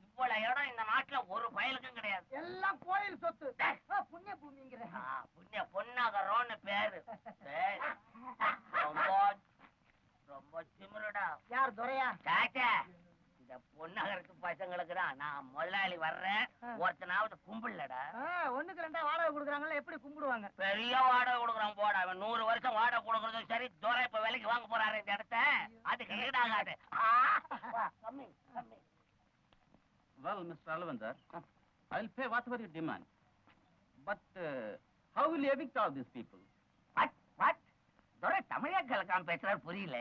இவ்வளவு இடம் இந்த நாட்டுல ஒரு பயலுக்கும் கிடையாது. எல்லாம் கோயில் சொத்து. புண்ணிய பூமிங்கிற புண்ணிய பொன்னகரோன்னு பேரு. ரொம்ப ரொம்ப திமிருடா. யார் துரையா? சாச்சா, இந்த பொன்னகருக்கு பசங்களுக்கு தான் நான் முதலாளி வர்றேன், ஒருத்தனாவது கும்பிடலடா. ஒண்ணுக்கு 2 வாடகை கொடுக்குறாங்களா, எப்படி கும்பிடுவாங்க? பெரிய வாடகை கொடுக்குறான் போட. அவன் 100 வருஷம் வாடகை கொடுக்கறதும் சரி, துரை இப்ப விலைக்கு வாங்க போறாரு இந்த இடத்த. அதுக்கு ஈடாகாது. Well, Mr. Alvandar, I'll pay whatever you demand. But how will you evict all these people? துரை தமிழே கலக்காம பேசுறாரு, புரியல.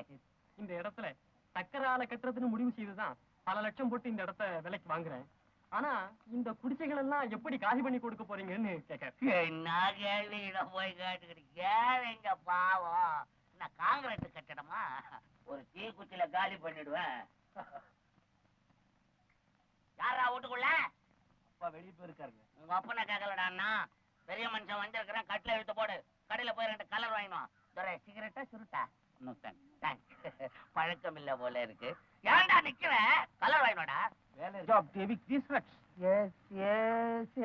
இந்த இடத்துல சக்கரால கட்டுறதுன்னு முடிவு செய்துதான் பல லட்சம் போட்டு இந்த இடத்த விலைக்கு வாங்குறேன். ஆனா இந்த குடிசைகள் எல்லாம் எப்படி காலி பண்ணி கொடுக்க போறீங்கன்னு கேட்க. என்ன கேள்வி போய் கேட்டுக்கிட்டு கேளுங்க பாவம். நான் காங்கிரஸ் கட்டடமா ஒரு தீக்குச்சியில காலி பண்ணிடுவேன். யாரா வீட்டுக்குள்ள? அப்பா வெளியே போயிருக்காருங்க. உங்க அப்பனை கேட்கலடான்னா, பெரிய மனுஷன் வந்திருக்கிறேன், கட்டில இழுத்து போடு. கடையில போய் 2 கலர் வாங்கினோம். துரை சிகரெட்டா சுருட்டா? பழக்கம் இல்ல போல இருக்கு. ஏன்டா நிக்கிற? கலர் வாங்கினோடா. வேலை Job to evict these rats.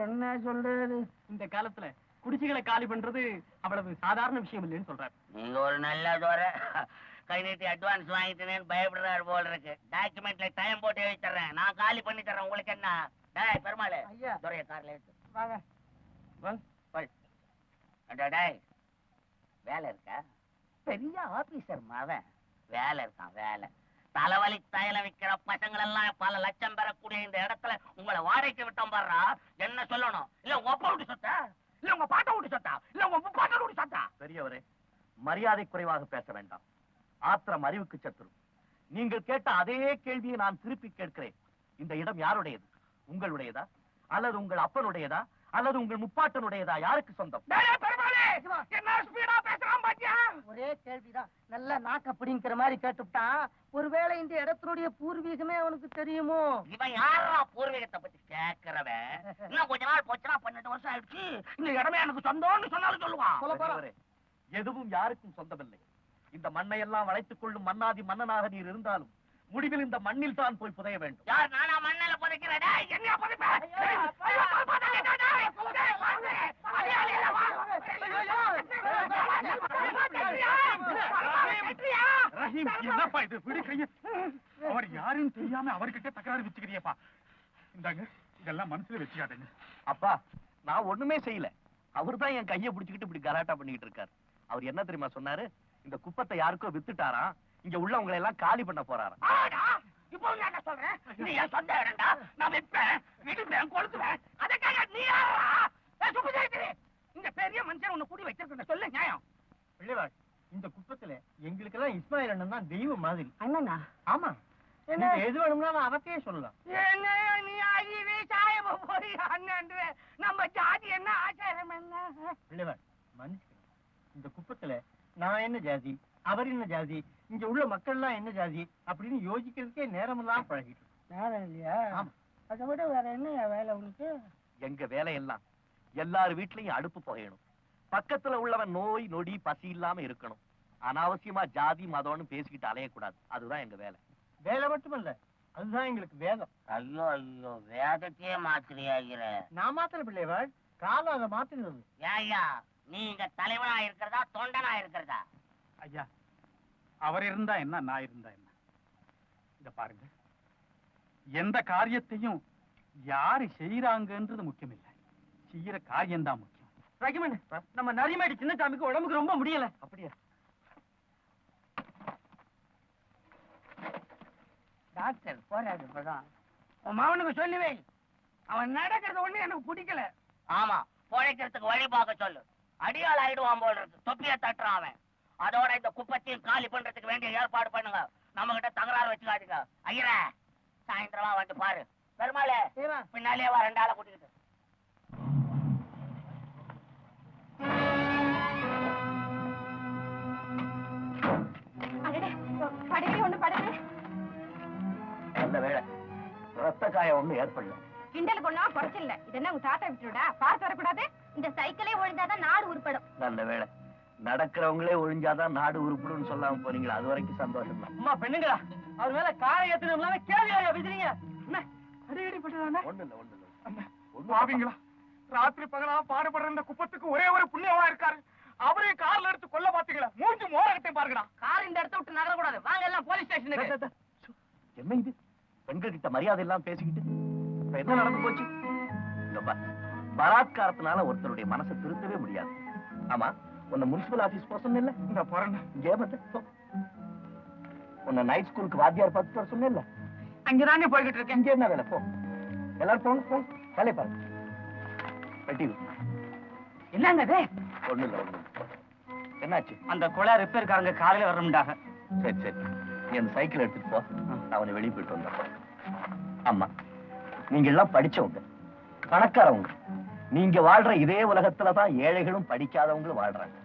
என்ன சொல்றது? இந்த காலத்துல குடிசைகளை காலி பண்றது அவ்வளவு சாதாரண விஷயம் இல்லைன்னு சொல்றாரு. நீங்க ஒரு நல்ல துரை. கை நீட்டி அட்வான்ஸ் வாங்கிட்டேன்னு பயப்படுறாரு போல இருக்கு. டாக்குமெண்ட்ல டைம் போட்டு எழுதி தர்றேன், நான் காலி பண்ணி தர்றேன். உங்களுக்கு என்ன? டேய் பெருமாளே, ஐயா. துரைய கார்ல எடுத்து வாங்க. டேய், வேலை இருக்கா? பெரிய ஆபீசர் மாவன். வேலை இருக்கான், வேலை. தலைவலி தைலம் விக்கிற பசங்கள் எல்லாம் பல லட்சம் பெறக்கூடிய இந்த இடத்துல உங்களை வாடகைக்கு விட்டோம் பாடுறா. என்ன சொல்லணும்? இல்ல உங்க அப்பா விட்டு சொத்தா, இல்ல உங்க பாட்டை விட்டு சொத்தா, இல்ல உங்க முப்பாட்டை விட்டு சொத்தா? பெரியவரே, மரியாதை குறைவாக பேச வேண்டாம். ஆத்திரம் அறிவுக்கு சத்துரு. நீங்கள் கேட்ட அதே கேள்வியை நான் திருப்பி கேட்கிறேன். இந்த இடம் யாருடையது? உங்களுடையதா அல்லது உங்கள் அப்பனுடையதா அல்லது உங்கள் முப்பாட்டனுடையதா? யாருக்கு சொந்தம்? ஒரே கேள்விதான். நல்ல நாக்க அப்படிங்கிற மாதிரி கேட்டுட்டான். ஒருவேளை இந்த இடத்தினுடைய பூர்வீகமே அவனுக்கு தெரியுமோ? இவன் யாரா பூர்வீகத்தை பத்தி கேட்கிறவன்? இன்னும் கொஞ்ச நாள் போச்சுன்னா 12 வருஷம் ஆயிடுச்சு, இந்த இடமே எனக்கு சொந்தம்னு சொன்னாலும் சொல்லுவான். பெரியவரே, எதுவும் யாருக்கும் சொந்தமில்லை. இந்த மண்ணை எல்லாம் வளைத்துக் கொள்ளும் மன்னாதி மன்னனாக நீர் இருந்தாலும் முடிவில் இந்த மண்ணில் தான் போய் புதைய வேண்டும். யார்? நானா மண்ணில புதைக்கிறேன்? என்ன புதைப்பேன்? ரஹீம், என்னப்பா இது? விடு கைய. அவர் யாருன்னு தெரியாம அவர்கிட்ட தகராறு வச்சுக்கிறியப்பா. இந்தாங்க, இதெல்லாம் மனசுல வச்சுக்காதீங்க. அப்பா, நான் ஒண்ணுமே செய்யல. அவர்தான் என் கையை பிடிச்சுக்கிட்டு இப்படி கலாட்டா பண்ணிக்கிட்டு இருக்காரு. அவர் என்ன தெரியுமா சொன்னாரு? இந்த குப்பத்தை யாருக்கோ வித்துட்டாராம், இங்க உள்ளவங்களை எல்லாம் காலி பண்ண போறாராம். இப்போ என்ன சொல்றேன்? நீ என் சொந்த இடம்டா. நான் விற்பேன், விடுப்பேன், கொளுத்துவேன். அதுக்காக நீ யாரா? சுபஜெயகிரி, இந்த பெரிய மனுஷன் உன்னை கூடி வச்சிருக்க சொல்ல நியாயம். பிள்ளைவாள், இந்த குப்பத்துல எங்களுக்கு எல்லாம் இஸ்மாயில் அண்ணன் தான் தெய்வம் மாதிரி. அண்ணனா? ஆமா, நீங்க எது வேணும்னா அவத்தையே சொல்லலாம். என்ன நீ ஆகிவே சாயப போய் அண்ணன்ற நம்ம ஜாதி என்ன ஆச்சாரம் என்ன? பிள்ளைவாள், மன்னிச்சுக்க. இந்த குப்பத்துல நான் என்ன ஜாதி, அவர் என்ன ஜாதி, இங்க உள்ள மக்கள் எல்லாம் என்ன ஜாதி அப்படின்னு யோசிக்கிறதுக்கே நேரமெல்லாம் பழகிட்டு. நேரம் இல்லையா? ஆமா. அதை விட வேற என்ன வேலை உனக்கு? எங்க வேலையெல்லாம் எல்லார் வீட்லயும் அடுப்பு புகையணும், பக்கத்துல உள்ளவன் நோய் நொடி பசி இல்லாம இருக்கணும், அனாவசியமா ஜாதி மதம்னு பேசிக்கிட்டு அலையக்கூடாது. அதுதான் எங்க வேலை. வேலை மட்டுமல்ல, அதுதான் எங்களுக்கு வேதம். ஐயோ ஐயோ, வேதத்தையே மாத்திரியாகிற. நான் மாத்திர பிள்ளைவாள், காலம் அதை மாத்தினது. ஏய்யா, நீ இங்க தலைவனா இருக்கிறதா தொண்டனா இருக்கிறதா? ஐயா, அவர் இருந்தா என்ன, நான் இருந்தா என்ன? இத பாருங்க, எந்த காரியத்தையும் யாரு செய்யறாங்கன்றது முக்கியம் இல்ல, செய்யற காரியம் தான் முக்கியம். ரகிமன், நம்ம நரிமேடி சின்னசாமிக்கு உடம்புக்கு ரொம்ப முடியல. அப்படியா? டாக்டர் போறாரு இப்பதான். உன் மகனுக்கு சொல்லுவே, அவன் நடக்கிறது ஒண்ணு எனக்கு பிடிக்கல. ஆமா, பொழைக்கிறதுக்கு வழி பார்க்க சொல்லு. அடியாள் ஆயிடுவான் போல இருக்கு, தொப்பிய தட்டுறான் அவன். அதோட இந்த குப்பத்தையும் காலி பண்றதுக்கு வேண்டிய ஏற்பாடு பண்ணுங்க. நம்ம கிட்ட தகராறு வச்சுக்காதீங்க. ஐயரே, சாயந்தரமா வந்து பாரு. பெருமாளே, பின்னாலே வா, 2 ஆளை கூட்டிக்கிட்டு. படவே ஒண்ணு படவே. நல்ல வேலை, ரத்த காயம் ஒண்ணு ஏற்படல. கிண்டல் கொண்டா குறைச்சில்ல. இது என்ன உங்க தாத்தா விட்டுடா? பார்த்து வரக்கூடாது. இந்த சைக்கிளே ஒழிஞ்சாதான் நாடு உருப்படும். நல்ல வேலை, நடக்கிறவங்களே ஒழிஞ்சாதான் நாடு உருப்படுன்னு சொல்லாம போறீங்களா, அது வரைக்கும் சந்தோஷம் தான். அம்மா பெண்ணுங்களா, அவர் மேல காரை ஏத்தணும் கேள்வி விதிரீங்க. அடிக்கடி பண்றாங்க. ஒண்ணு இல்ல, ஒண்ணு இல்ல. பாவீங்களா, ராத்திரி பகலா பாடுபடுற இந்த குப்பத்துக்கு ஒரே ஒரு புண்ணியவா இருக்காரு. அவரையும் கார்ல எடுத்து கொல்ல பாத்தீங்களா? மூஞ்சி மோரகத்தையும் பாருங்கடா. கார் இந்த இடத்த விட்டு நகரக்கூடாது. வாங்க எல்லாம் போலீஸ் ஸ்டேஷனுக்கு. என்ன இது, பெண்கள் கிட்ட மரியாதை எல்லாம் பேசிக்கிட்டு இப்ப என்ன நடந்து போச்சு? இதோ பார், பலாத்காரத்தினால ஒருத்தருடைய மனசை திருத்தவே முடியாது. ஆமா, உன்னை முனிசிபல் ஆபீஸ் போக சொன்ன இல்ல? இந்த போறேன். இங்கே வந்து உன்னை நைட் ஸ்கூலுக்கு வாத்தியார் பார்த்து வர சொன்ன இல்ல? அங்கதானே போய்கிட்டு இருக்கேன். இங்க என்ன வேலை? போ, எல்லாரும் போங்க, போங்க, வேலையை பாருங்க. வெட்டி என்னங்க இது? ஒண்ணு இல்ல, ஒண்ணு இல்ல. என்னாச்சு? அந்த கொலை ரிப்பேர்காரங்க காலையில வரணும்டாக. சரி சரி, நீ அந்த சைக்கிள் எடுத்துட்டு போ, நான் அவனை வெளியே போயிட்டு வந்தேன். ஆமா, நீங்க எல்லாம் படிச்சவங்க, பணக்காரவங்க. நீங்க வாழ்ற இதே உலகத்துலதான் ஏழைகளும் படிக்காதவங்களும் வாழ்றாங்க.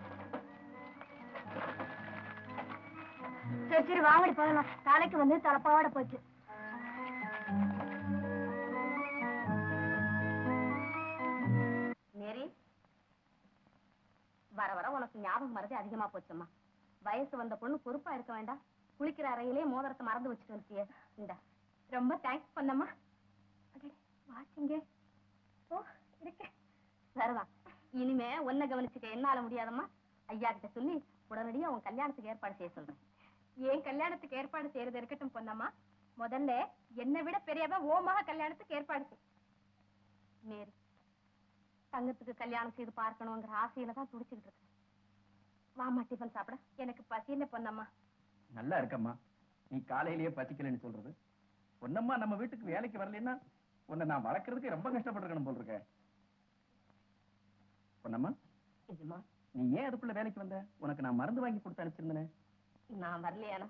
சரி சரி வாங்கடி போகலாம். தலைக்கு வந்து தலைப்பாவாட போச்சு. மேரி, வர வர உனக்கு ஞாபகம் மறதி அதிகமா போச்சம்மா. வயசு வந்த பொண்ணு பொறுப்பா இருக்க வேண்டாம். குளிக்கிற அறையிலே மோதிரத்தை மறந்து வச்சுட்டு வந்துட்டியே. இந்த ரொம்ப தேங்க்ஸ் பண்ணம்மா. வாச்சிங்க ஓ இருக்க வரவா. இனிமே ஒன்ன கவனிச்சுக்க என்னால முடியாதம்மா. ஐயா கிட்ட சொல்லி உடனடியா உன் கல்யாணத்துக்கு ஏற்பாடு செய்ய சொல்றேன். ஏன் கல்யாணத்துக்கு ஏற்பாடு செய்யறது இருக்கட்டும் பொன்னம்மா, முதல்ல என்னை விட பெரியவன் ஓமாக கல்யாணத்துக்கு ஏற்பாடு செய். மேரி, தங்கத்துக்கு கல்யாணம் செய்து பார்க்கணுங்கிற ஆசையில தான் துடிச்சுக்கிட்டு இருக்கேன். வாமா டிஃபன் சாப்பிட. எனக்கு பசியில பொன்னம்மா. நல்லா இருக்கம்மா, நீ காலையிலேயே பசிக்கலன்னு சொல்றது. பொன்னம்மா நம்ம வீட்டுக்கு வேலைக்கு வரலன்னா உன்னை நான் வளர்க்கறதுக்கு ரொம்ப கஷ்டப்பட்டிருக்கணும் போல் இருக்க. பொன்னம்மா, நீ ஏன் அதுக்குள்ள வேலைக்கு வந்த? உனக்கு நான் மருந்து வாங்கி கொடுத்து அனுப்பிச்சிருந்தேன். நான் வரலையானா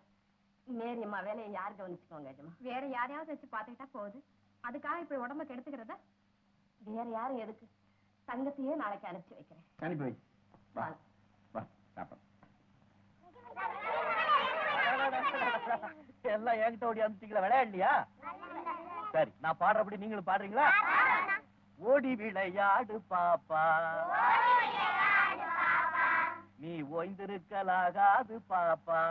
மேரி அம்மா வேலையை யார் கவனிச்சுக்கோங்க எஜமா? வேற யாரையாவது வச்சு பாத்துக்கிட்டா போகுது. அதுக்காக இப்படி உடம்ப கெடுத்துக்கிறதா? வேற யாரும் எதுக்கு? தங்கத்தையே நாளைக்கு அனுப்பிச்சு வைக்கிறேன். அனுப்பி வை. வா வாங்க. வா சாப்பிட. எல்லாம் என்கிட்ட ஓடி அனுப்பிட்டீங்களா? விளையாடலையா? சரி, நான் பாடுறபடி நீங்களும் பாடுறீங்களா? ஓடி விளையாடு பாப்பா, நீ ஓய்ந்திருக்கலாகாது பாப்பா.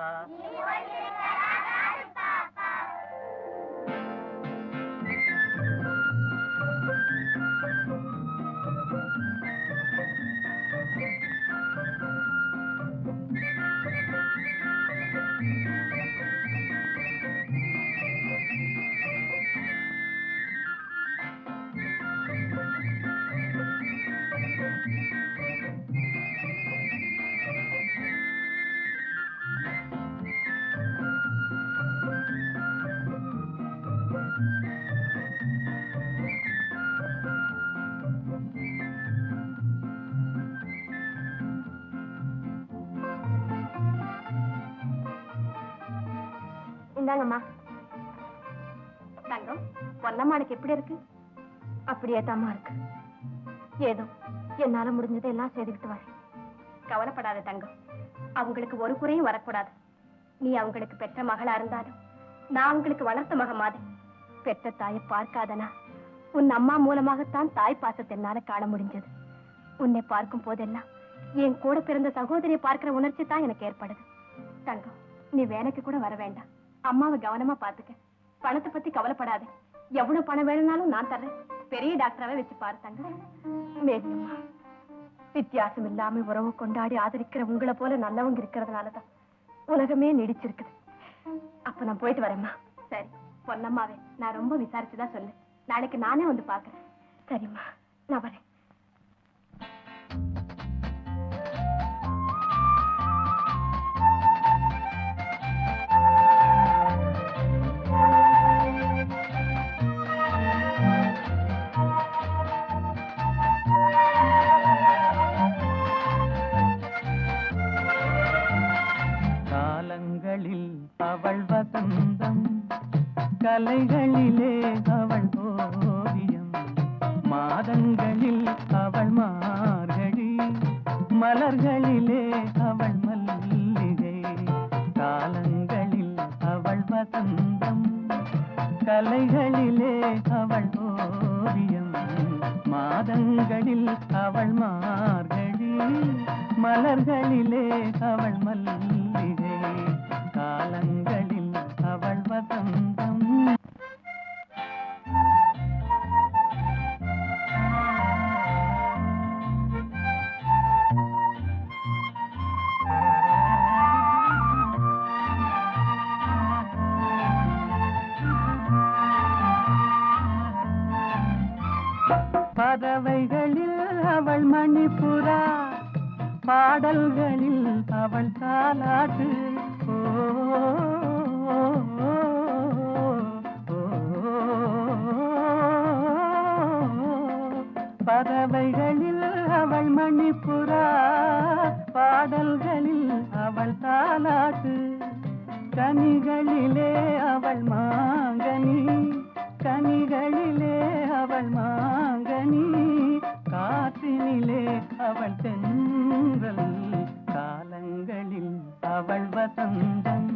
இந்தாங்கம்மா. தங்கம், பொன்னம்மாளுக்கு எப்படி இருக்கு? அப்படியே தாமா இருக்கு. ஏதோ என்னால முடிஞ்சதை எல்லாம் செய்துக்கிட்டு வரேன். கவலைப்படாத தங்கம், அவங்களுக்கு ஒரு குறையும் வரக்கூடாது. நீ அவங்களுக்கு பெற்ற மகளா இருந்தாலும் நான் உங்களுக்கு வளர்த்த மக மாதிரி. பெற்ற தாயை பார்க்காதனா உன் அம்மா மூலமாகத்தான் தாய் பாசத்தை என்னால காண முடிஞ்சது. உன்னை பார்க்கும் போதெல்லாம் என் கூட பிறந்த சகோதரியை பார்க்கிற உணர்ச்சி தான் எனக்கு ஏற்படுது. தங்கம், நீ வேலைக்கு கூட வர வேண்டாம். அம்மாவை கவனமா பாத்துக்க. பணத்தை பத்தி கவலைப்படாத. எவ்வளவு பணம் வேணும்னாலும் நான் தர்றேன். பெரிய டாக்டராவே வச்சு பாரு தங்கம். மேரியம்மா, வித்தியாசம் இல்லாம உறவு கொண்டாடி ஆதரிக்கிற உங்களை போல நல்லவங்க இருக்கிறதுனாலதான் உலகமே நீடிச்சிருக்குது. அப்ப நான் போயிட்டு வரேம்மா. சரி பொன்னம்மாவே, நான் ரொம்ப விசாரிச்சுதான் சொல்லு. நாளைக்கு நானே வந்து பாக்குறேன். சரிம்மா, நான் வரேன். காலங்களில் அவள் வசந்தம், கலைகளிலே அவள் ஓவியம், மாதங்களில் அவள் மார்கழி, மலர்களிலே அவள் மல்லிகை. காலங்களில் அவள் வசந்தம், கலைகளிலே அவள் ஓவியம், மாதங்களில் அவள் மார்கழி, மலர்களிலே அவள் மல்லிகை. காலங்களில் அவள் வசந்தம். பறவைகளில் அவள் மணிப்புறா, பாடல்களில் அவள் தாலாட்டு. பறவைகளில் அவள் மணிப்புறா, பாடல்களில் அவள் தாலாட்டு. கனிகளிலே அவள் மாங்கனி, கனிகளிலே அவள் மாங்கனி, காற்றினிலே அவள் தென்றல். காலங்களில் அவள் வசந்தம்,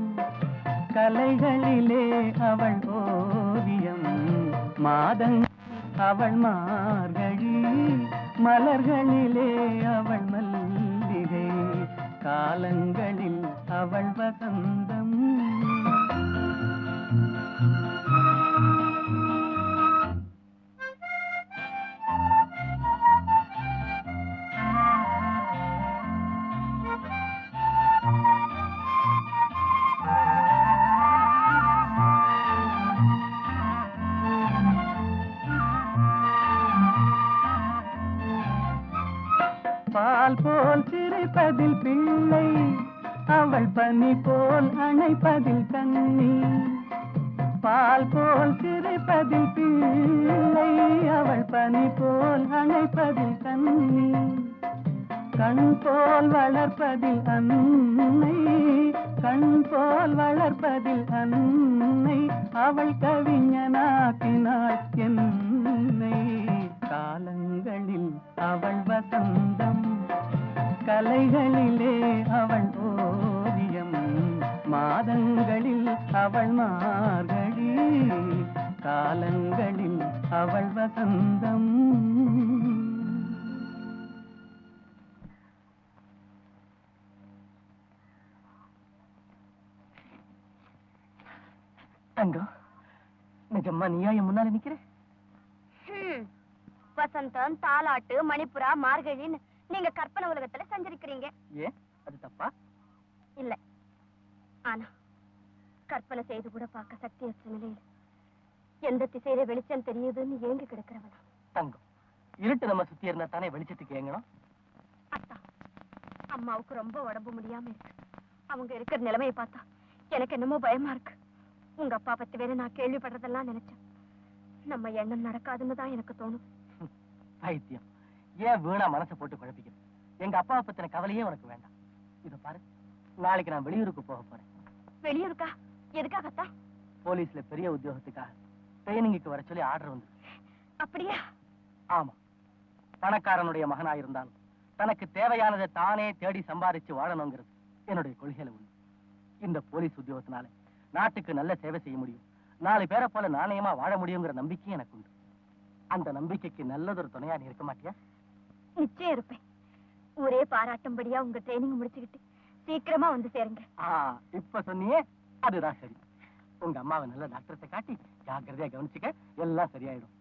கலைகளிலே அவள் ஓவியம், மாதங் அவள் மார்கழி, மலர்களிலே அவள் மல்லிகை. காலங்களில் அவள் வசந்தம். பால் போல் சிரிப்பதில் பிள்ளை, அவள் பனி போல் அணைப்பதில் கண்ணி. பால் போல் சிரிப்பதில் பிள்ளை, அவள் பனி போல் அணைப்பதில் கண்ணி. கண் போல் வளர்ப்பதில் அன்னை, கண் போல் வளர்ப்பதில் அன்னை, அவள் கவிஞனாக்கினாள் என்னை. காலங்களில் அவள் வசந்தம், கலைகளிலே அவள் ஓவியம், மாதங்களில் அவள் மார்கழி, காலங்களில் அவள் வசந்தம். தங்கம், நிஜம்மா நீயா என் முன்னால நிக்கிற? வசந்தம், தாலாட்டு, மணிப்புரா, மார்கழின்னு நீங்க கற்பனை உலகத்துல சஞ்சரிக்கிறீங்க. ஏன் அது தப்பா? இல்ல, ஆனா கற்பனை செய்து கூட பார்க்க சக்தியற்ற நிலையில எந்த திசையில வெளிச்சம் தெரியுதுன்னு ஏங்கி கிடக்கிறவனா. தங்கம், இருட்டு நம்ம சுத்தி இருந்தா தானே வெளிச்சத்துக்கு ஏங்கணும். அத்தா, அம்மாவுக்கு ரொம்ப உடம்பு முடியாம இருக்கு. அவங்க இருக்கிற நிலைமையை பார்த்தா எனக்கு என்னமோ பயமா இருக்கு. உங்க அப்பா பத்தி வேற நான் கேள்விப்படுறதெல்லாம் நினைச்சேன். நம்ம எண்ணம் நடக்காதுன்னு தான் எனக்கு தோணும். பைத்தியம், ஏன் வீணா மனசை போட்டு குழப்பிக்கணும்? எங்க அப்பாவை பத்தின கவலையே உனக்கு வேண்டாம். இத பாரு, நாளைக்கு நான் வெளியூருக்கு போக போறேன். வெளியூருக்கா? எதுக்காகத்தான்? போலீஸ்ல பெரிய உத்தியோகத்துக்காக ட்ரைனிங்குக்கு வர சொல்லி ஆர்டர் வந்து. அப்படியா? ஆமா, பணக்காரனுடைய மகனா இருந்தாலும் தனக்கு தேவையானதை தானே தேடி சம்பாதிச்சு வாழணுங்கிறது என்னுடைய கொள்கையில உண்டு. இந்த போலீஸ் உத்தியோகத்தினால நாட்டுக்கு நல்ல சேவை செய்ய முடியும், 4 பேரை போல நாணயமா வாழ முடியுங்கிற நம்பிக்கை எனக்கு உண்டு. அந்த நம்பிக்கைக்கு நல்லதொரு துணையா நீ இருக்க மாட்டியா? நிச்சயம் இருப்பேன். ஒரே பாராட்டும்படியா உங்க ட்ரைனிங் முடிச்சுக்கிட்டு சீக்கிரமா வந்து சேருங்க. இப்ப சொன்னியே அதுதான் சரி. உங்க அம்மாவை நல்ல டாக்டர்கிட்ட காட்டி ஜாக்கிரதையா கவனிச்சுக்க, எல்லாம் சரியாயிடும்.